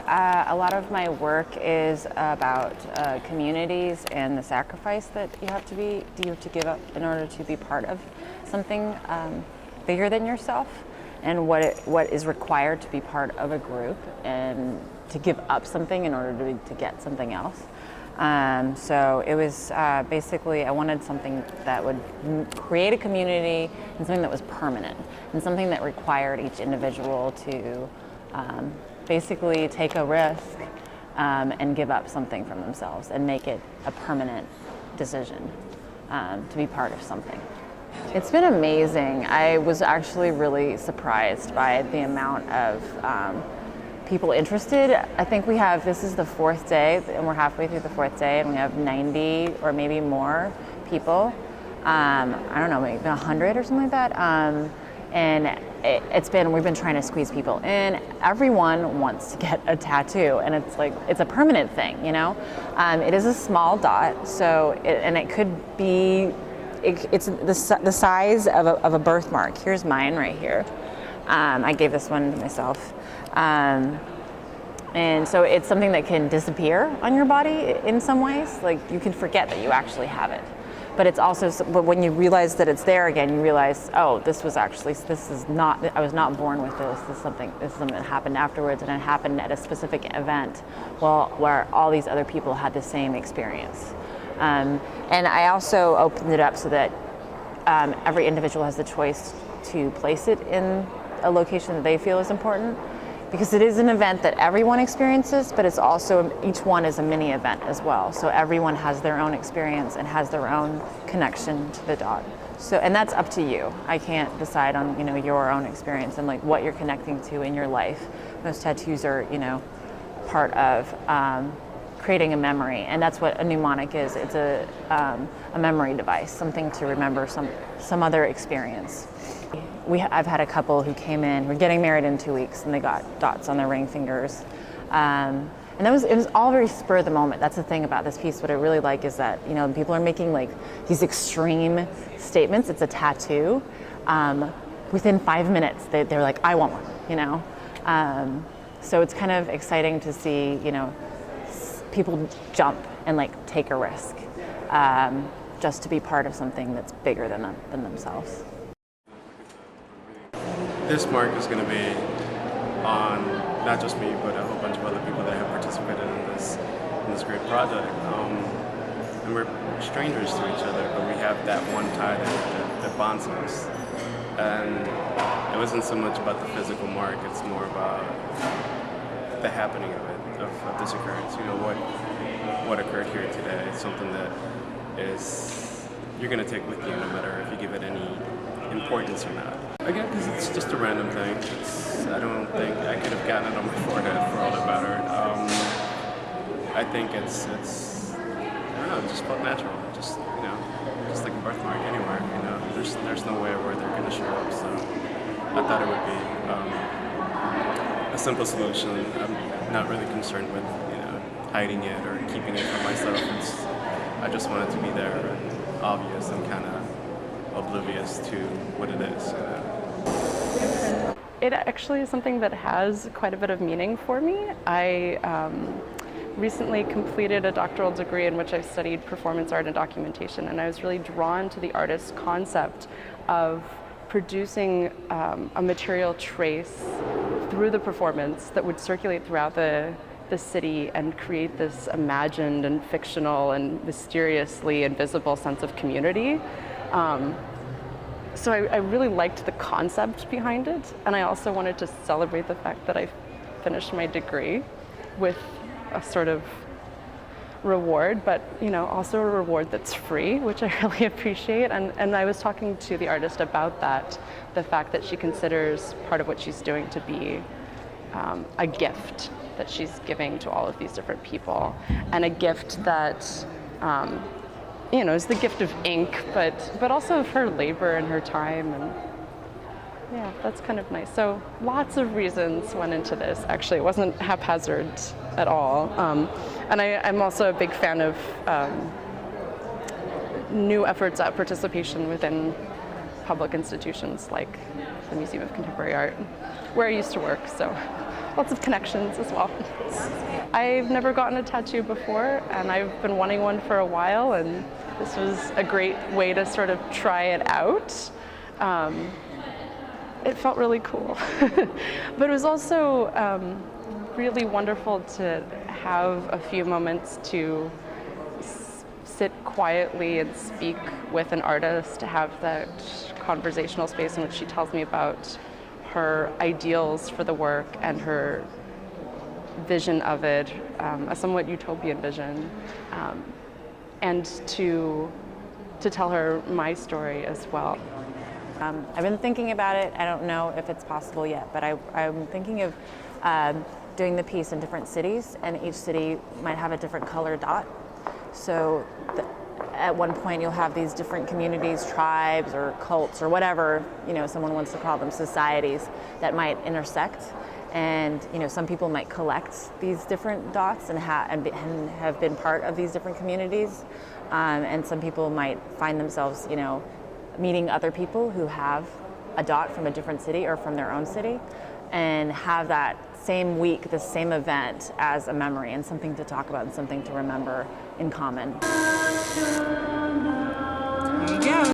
a lot of my work is about communities and the sacrifice that you have to give up in order to be part of something bigger than yourself, and what is required to be part of a group, and to give up something in order to get something else. So it was basically, I wanted something that would create a community and something that was permanent, and something that required each individual to basically take a risk and give up something from themselves and make it a permanent decision to be part of something. It's been amazing. I was actually really surprised by the amount of people interested. I think this is the fourth day, and we're halfway through the fourth day, and we have 90 or maybe more people. I don't know, maybe 100 or something like that. And we've been trying to squeeze people in. Everyone wants to get a tattoo, and it's a permanent thing, you know? It is a small dot, and it could be, it's the size of a birthmark. Here's mine right here. I gave this one to myself. And so it's something that can disappear on your body in some ways. Like, you can forget that you actually have it. But it's also, but when you realize that it's there again, you realize, oh, I was not born with this. This is something that happened afterwards, and it happened at a specific event, where all these other people had the same experience. And I also opened it up so that every individual has the choice to place it in a location that they feel is important, because it is an event that everyone experiences, but it's also, each one is a mini event as well. So everyone has their own experience and has their own connection to the dot. So, and that's up to you. I can't decide on, your own experience and what you're connecting to in your life. Most tattoos are, part of creating a memory, and that's what a mnemonic is. It's a memory device, something to remember some other experience. I've had a couple who came in, we're getting married in 2 weeks, and they got dots on their ring fingers. And it was all very spur of the moment. That's the thing about this piece. What I really like is that, people are making these extreme statements. It's a tattoo. Within 5 minutes, they're like, I want one, So it's kind of exciting to see, people jump and take a risk, just to be part of something that's bigger than themselves. This mark is going to be on not just me, but a whole bunch of other people that have participated in this great project. And we're strangers to each other, but we have that one tie that bonds us. And it wasn't so much about the physical mark; it's more about the happening of it, of this occurrence. What occurred here today. It's something that you're going to take with you, no matter if you give it any importance or not. Again, because it's just a random thing. I don't think I could have gotten it on my forehead for all that mattered. I think it's I don't know, it just felt natural. Just like a birthmark anywhere. There's no way where they're going to show up. So I thought it would be a simple solution. I'm not really concerned with hiding it or keeping it for myself. I just want it to be there and obvious and kind of oblivious to what it is. It actually is something that has quite a bit of meaning for me. I recently completed a doctoral degree in which I studied performance art and documentation, and I was really drawn to the artist's concept of producing a material trace through the performance that would circulate throughout the city and create this imagined and fictional and mysteriously invisible sense of community. So I really liked the concept behind it, and I also wanted to celebrate the fact that I finished my degree with a sort of reward, but also a reward that's free, which I really appreciate. And I was talking to the artist about that, the fact that she considers part of what she's doing to be a gift that she's giving to all of these different people, and a gift that is the gift of ink, but also of her labor and her time, and yeah, that's kind of nice. So lots of reasons went into this. Actually, it wasn't haphazard at all. And I'm also a big fan of new efforts at participation within public institutions like the Museum of Contemporary Art, where I used to work, so lots of connections as well. I've never gotten a tattoo before, and I've been wanting one for a while, and this was a great way to sort of try it out. It felt really cool. But it was also really wonderful to have a few moments to sit quietly and speak with an artist, to have that conversational space in which she tells me about her ideals for the work and her vision of it, a somewhat utopian vision, and to tell her my story as well. I've been thinking about it. I don't know if it's possible yet, but I'm thinking of doing the piece in different cities, and each city might have a different color dot. So at one point you'll have these different communities, tribes or cults or whatever, someone wants to call them, societies that might intersect. And some people might collect these different dots and have been part of these different communities. And some people might find themselves, meeting other people who have a dot from a different city or from their own city, and have that same week, the same event as a memory and something to talk about and something to remember in common. There you go.